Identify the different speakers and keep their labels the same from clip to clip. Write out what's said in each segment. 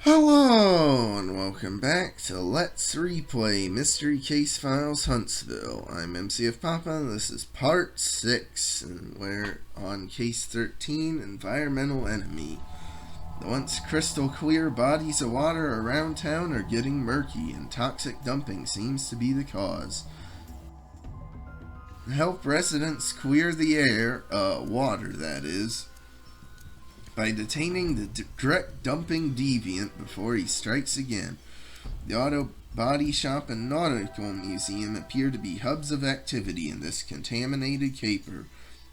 Speaker 1: Hello and welcome back to Let's Replay Mystery Case Files Huntsville. I'm MCFPapa and this is part 6, and we're on case 13, Environmental Enemy. The once crystal clear bodies of water around town are getting murky and toxic dumping seems to be the cause. Help residents clear the air, water that is, by detaining the direct dumping deviant before he strikes again. The auto body shop and nautical museum appear to be hubs of activity in this contaminated caper.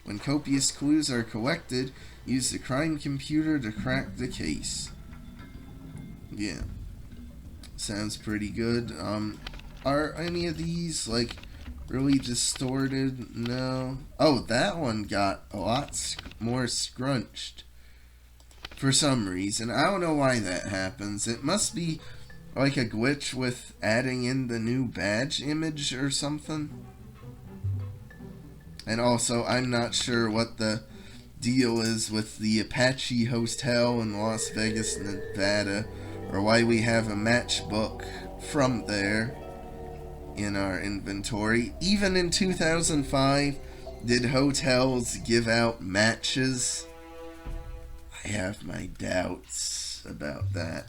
Speaker 1: When copious clues are collected, use the crime computer to crack the case. Yeah, sounds pretty good. Are any of these like really distorted? No. Oh, that one got a lot more scrunched for some reason. I don't know why that happens. It must be like a glitch with adding in the new badge image or something. And also, I'm not sure what the deal is with the Apache Hotel in Las Vegas, Nevada, or why we have a matchbook from there in our inventory. Even in 2005, did hotels give out matches? I have my doubts about that.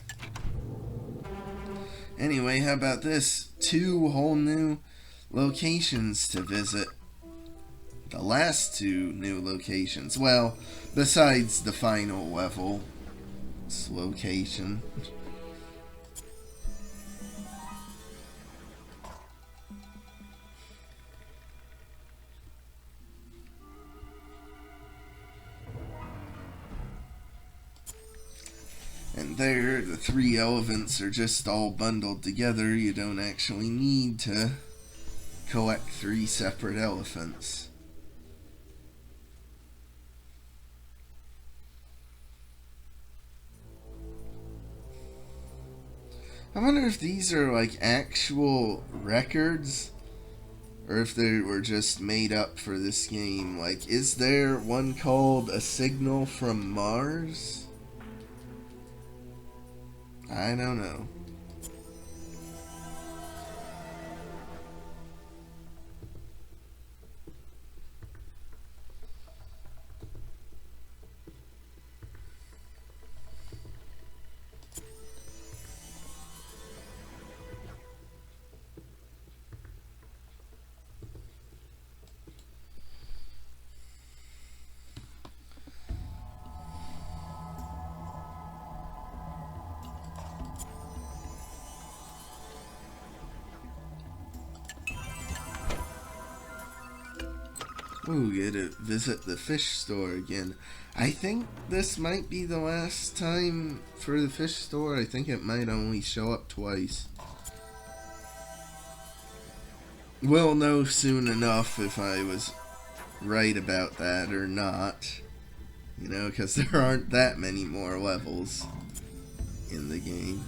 Speaker 1: Anyway, how about this? 2 whole new locations to visit. The last 2 new locations. Well, besides the final level location. And there, the 3 elephants are just all bundled together. You don't actually need to collect 3 separate elephants. I wonder if these are like actual records, or if they were just made up for this game. Like, is there one called A Signal from Mars? I don't know. Ooh, get to visit the fish store again. I think this might be the last time for the fish store. I think it might only show up twice. We'll know soon enough if I was right about that or not. You know, because there aren't that many more levels in the game.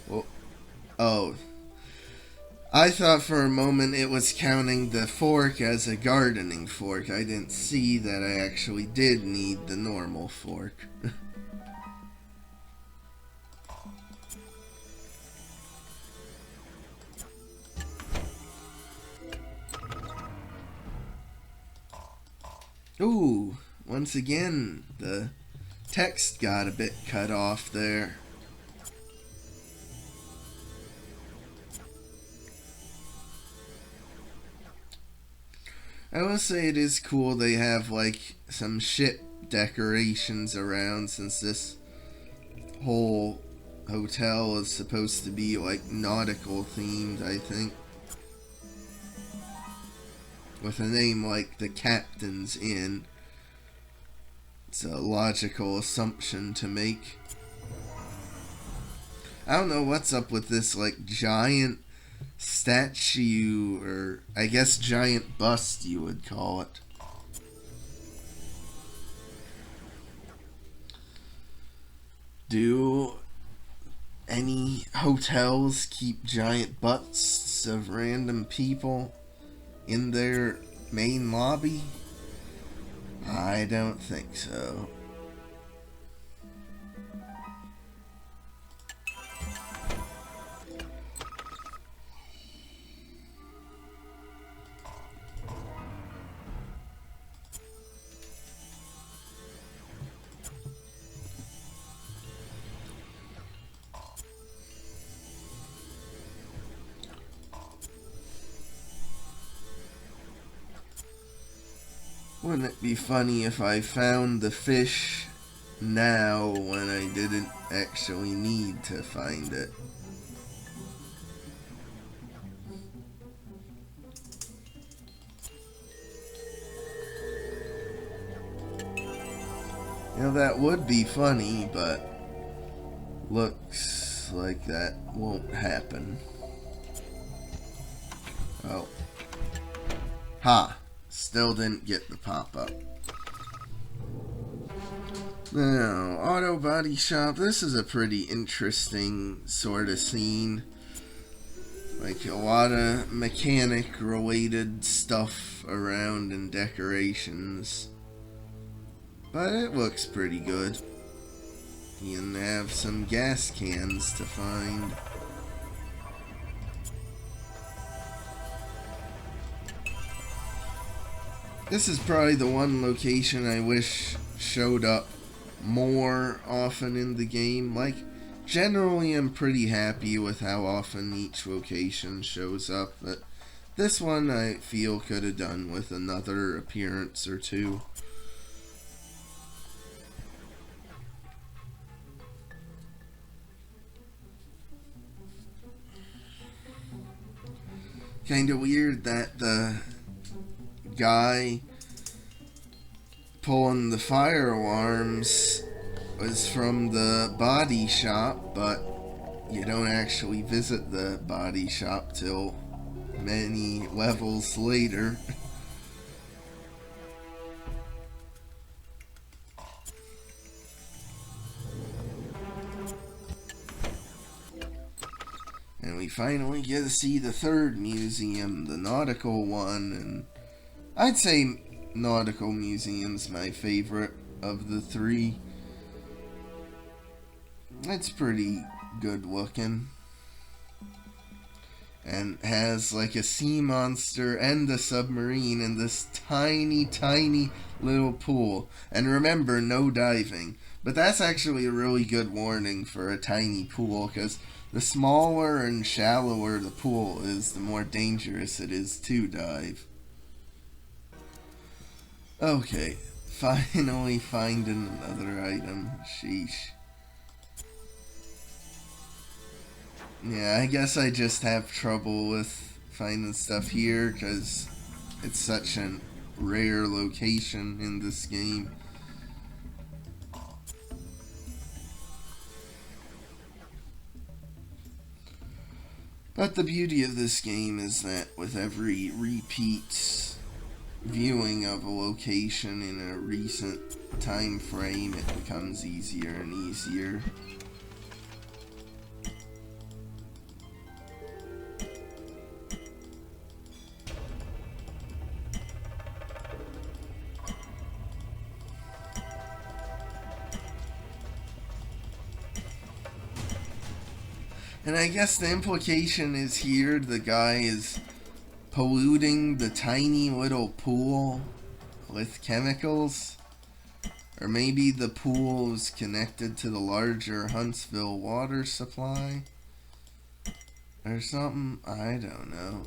Speaker 1: Well, oh. I thought for a moment it was counting the fork as a gardening fork. I didn't see that I actually did need the normal fork. Ooh, once again, the text got a bit cut off there. I will say it is cool they have like some ship decorations around, since this whole hotel is supposed to be like nautical themed, I think. With a name like the Captain's Inn, it's a logical assumption to make. I don't know what's up with this like giant statue, or I guess giant bust you would call it. Do any hotels keep giant busts of random people in their main lobby? I don't think so. Wouldn't it be funny if I found the fish now when I didn't actually need to find it? You know, that would be funny, but looks like that won't happen. Oh. Ha! Still didn't get the pop-up. Now, auto body shop. This is a pretty interesting sort of scene. Like a lot of mechanic related stuff around and decorations. But it looks pretty good. You can have some gas cans to find. This is probably the one location I wish showed up more often in the game. Like, generally I'm pretty happy with how often each location shows up, but this one I feel could have done with another appearance or two. Kinda weird that the guy pulling the fire alarms was from the body shop, but you don't actually visit the body shop till many levels later. And we finally get to see the third museum, the nautical one, and I'd say Nautical Museum's my favorite of the three. It's pretty good looking. And has like a sea monster and a submarine in this tiny, tiny little pool. And remember, no diving. But that's actually a really good warning for a tiny pool, because the smaller and shallower the pool is, the more dangerous it is to dive. Okay, finally finding another item. Sheesh. Yeah, I guess I just have trouble with finding stuff here because it's such a rare location in this game. But the beauty of this game is that with every repeat viewing of a location in a recent time frame, it becomes easier and easier. And I guess the implication is here the guy is polluting the tiny little pool with chemicals. Or maybe the pool is connected to the larger Huntsville water supply. Or something. I don't know.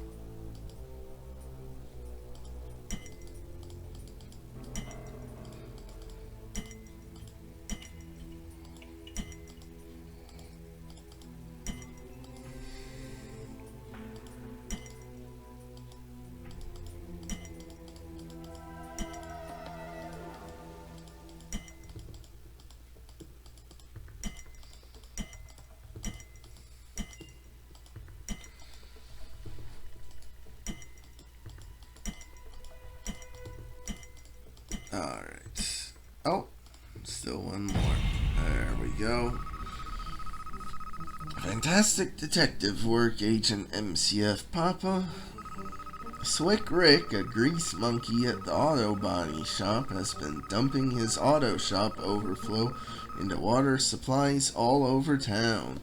Speaker 1: Alright. Oh, still one more. There we go. Fantastic detective work, Agent MCFPapa. Slick Rick, a grease monkey at the auto body shop, has been dumping his auto shop overflow into water supplies all over town.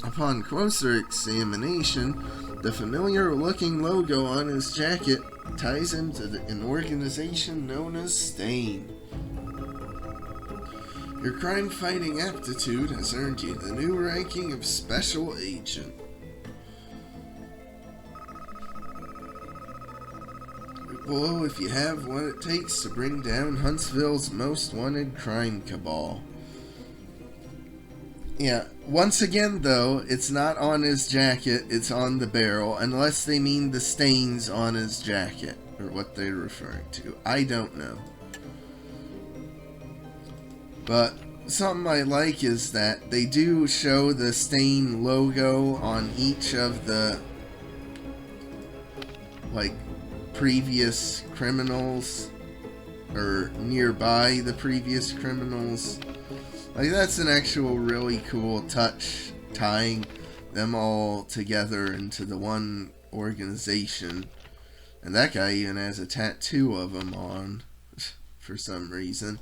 Speaker 1: Upon closer examination, the familiar-looking logo on his jacket ties him to an organization known as Stain. Your crime-fighting aptitude has earned you the new ranking of Special Agent. Below if you have what it takes to bring down Huntsville's most wanted crime cabal. Yeah, once again though, it's not on his jacket, it's on the barrel, unless they mean the stains on his jacket, or what they're referring to. I don't know. But something I like is that they do show the Stain logo on each of the, like, previous criminals, or nearby the previous criminals. Like, that's an actual really cool touch, tying them all together into the one organization. And that guy even has a tattoo of him on, for some reason.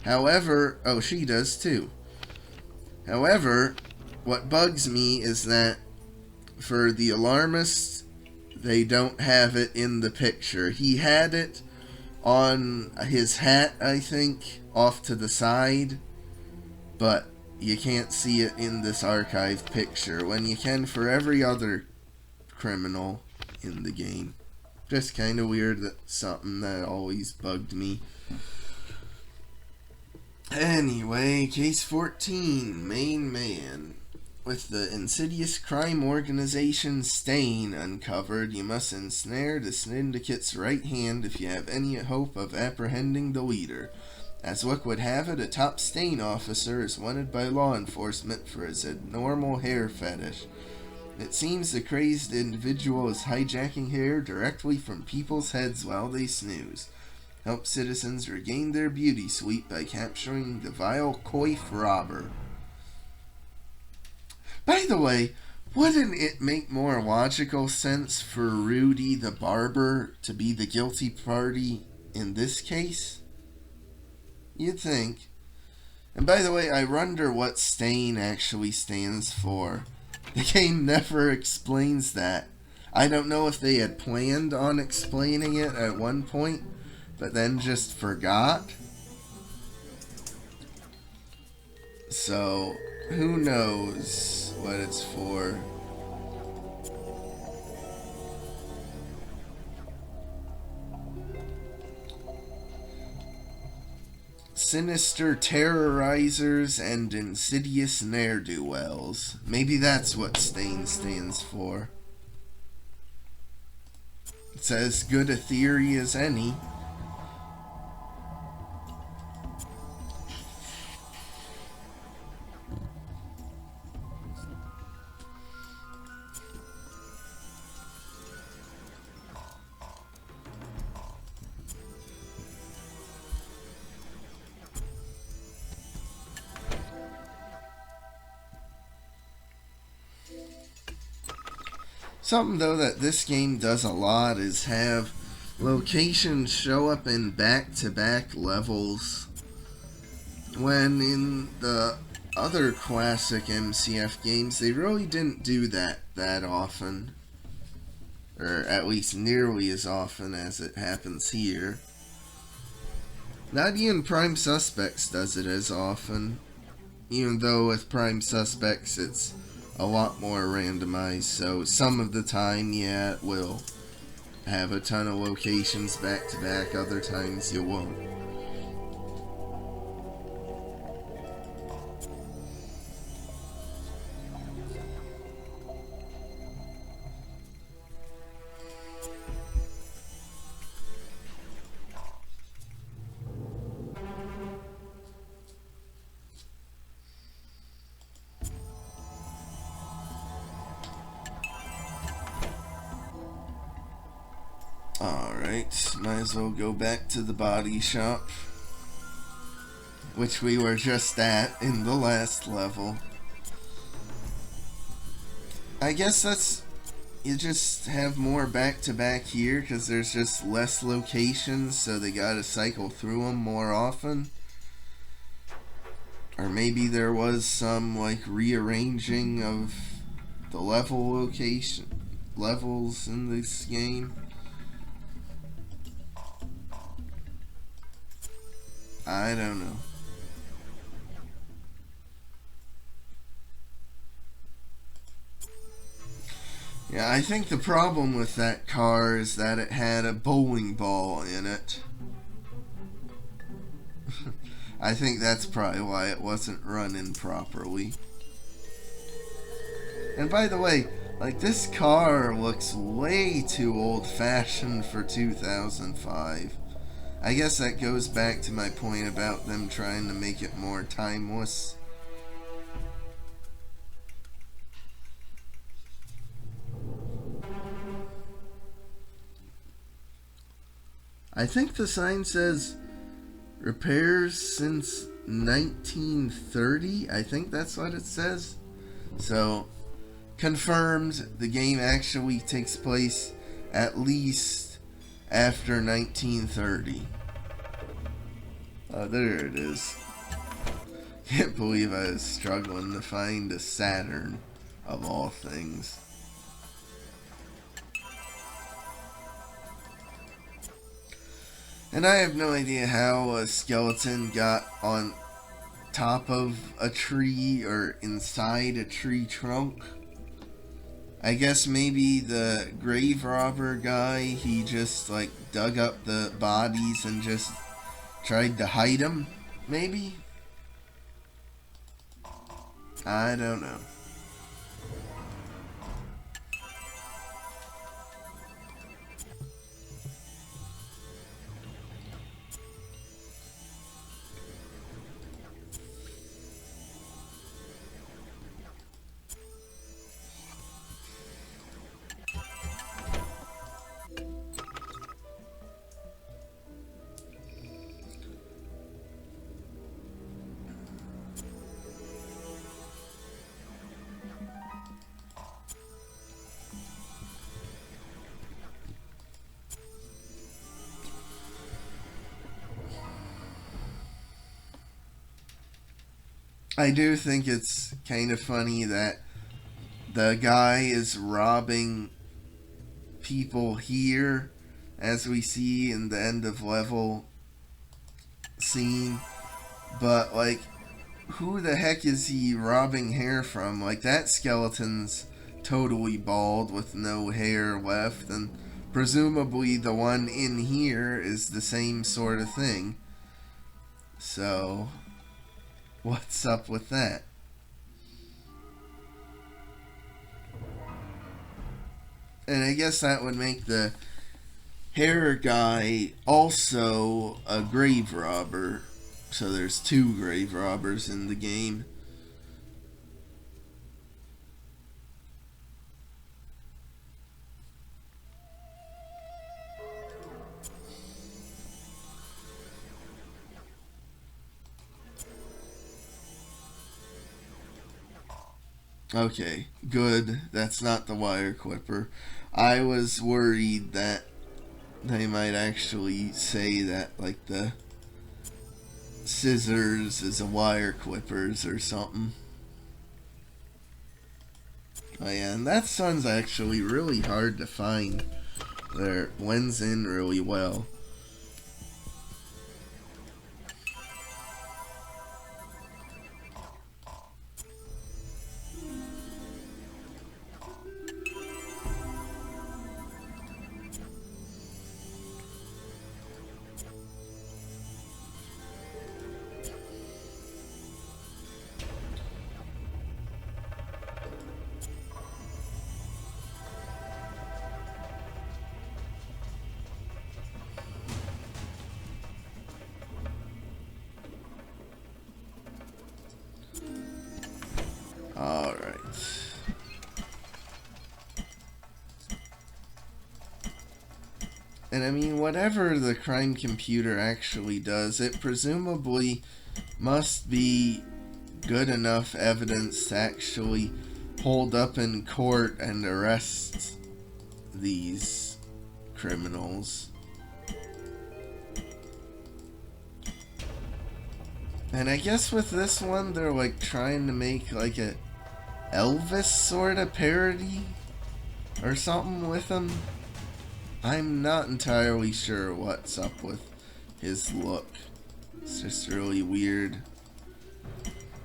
Speaker 1: However, oh, she does too. However, what bugs me is that for the alarmist, they don't have it in the picture. He had it on his hat, I think, off to the side, but you can't see it in this archived picture when you can for every other criminal in the game. Just kind of weird. That's something that always bugged me. Anyway, case 14, main man. With the insidious crime organization Stain uncovered, you must ensnare the syndicate's right hand if you have any hope of apprehending the leader. As luck would have it, a top Stain officer is wanted by law enforcement for his abnormal hair fetish. It seems the crazed individual is hijacking hair directly from people's heads while they snooze. Help citizens regain their beauty sleep by capturing the vile coif robber. By the way, wouldn't it make more logical sense for Rudy the barber to be the guilty party in this case? You'd think. And by the way, I wonder what Stain actually stands for. The game never explains that. I don't know if they had planned on explaining it at one point, but then just forgot. So, who knows what it's for. Sinister terrorizers and insidious ne'er-do-wells. Maybe that's what Stain stands for. It's as good a theory as any. Something, though, that this game does a lot is have locations show up in back-to-back levels, when in the other classic MCF games, they really didn't do that often. Or at least nearly as often as it happens here. Not even Prime Suspects does it as often, even though with Prime Suspects it's a lot more randomized, so some of the time, yeah, it will have a ton of locations back to back, other times you won't. Alright, might as well go back to the body shop. which we were just at in the last level. I guess that's, you just have more back-to-back here because there's just less locations, so they gotta cycle through them more often. Or maybe there was some like rearranging of the levels in this game. I don't know. Yeah, I think the problem with that car is that it had a bowling ball in it. I think that's probably why it wasn't running properly. And by the way, like, this car looks way too old-fashioned for 2005. I guess that goes back to my point about them trying to make it more timeless. I think the sign says repairs since 1930. I think that's what it says. So, confirmed, the game actually takes place at least after 1930. Oh, there it is. Can't believe I was struggling to find a Saturn, of all things. And I have no idea how a skeleton got on top of a tree or inside a tree trunk. I guess maybe the grave robber guy, he just like dug up the bodies and just tried to hide them, maybe? I don't know. I do think it's kind of funny that the guy is robbing people here, as we see in the end of level scene, but like, who the heck is he robbing hair from? Like, that skeleton's totally bald with no hair left, and presumably the one in here is the same sort of thing. So, what's up with that? And I guess that would make the hair guy also a grave robber. So there's two grave robbers in the game. Okay, good. That's not the wire clipper. I was worried that they might actually say that, like, the scissors is a wire clippers or something. Oh yeah, and that sun's actually really hard to find. There, it blends in really well. Alright. And I mean, whatever the crime computer actually does, it presumably must be good enough evidence to actually hold up in court and arrest these criminals. And I guess with this one, they're like trying to make like a Elvis sort of parody or something with him. I'm not entirely sure what's up with his look. It's just really weird.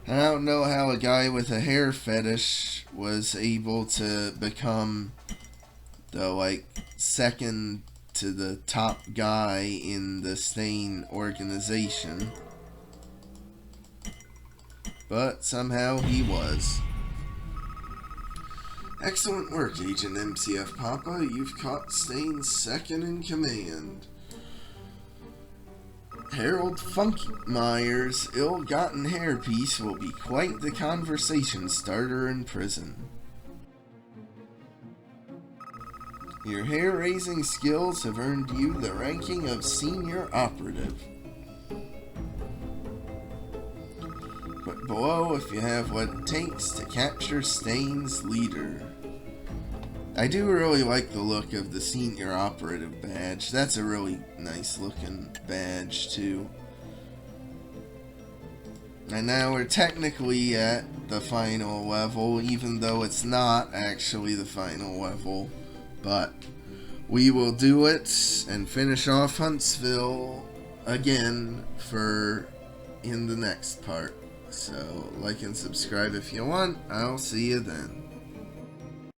Speaker 1: I don't know how a guy with a hair fetish was able to become the like second to the top guy in the Stain organization. But somehow he was. Excellent work, Agent MCFPapa. You've caught Stain's second in command. Harold Funkmeyer's ill-gotten hairpiece will be quite the conversation starter in prison. Your hair-raising skills have earned you the ranking of senior operative. Put below if you have what it takes to capture Stain's leader. I do really like the look of the senior operative badge. That's a really nice looking badge too. And now we're technically at the final level, even though it's not actually the final level. But we will do it and finish off Huntsville again in the next part. So like and subscribe if you want. I'll see you then.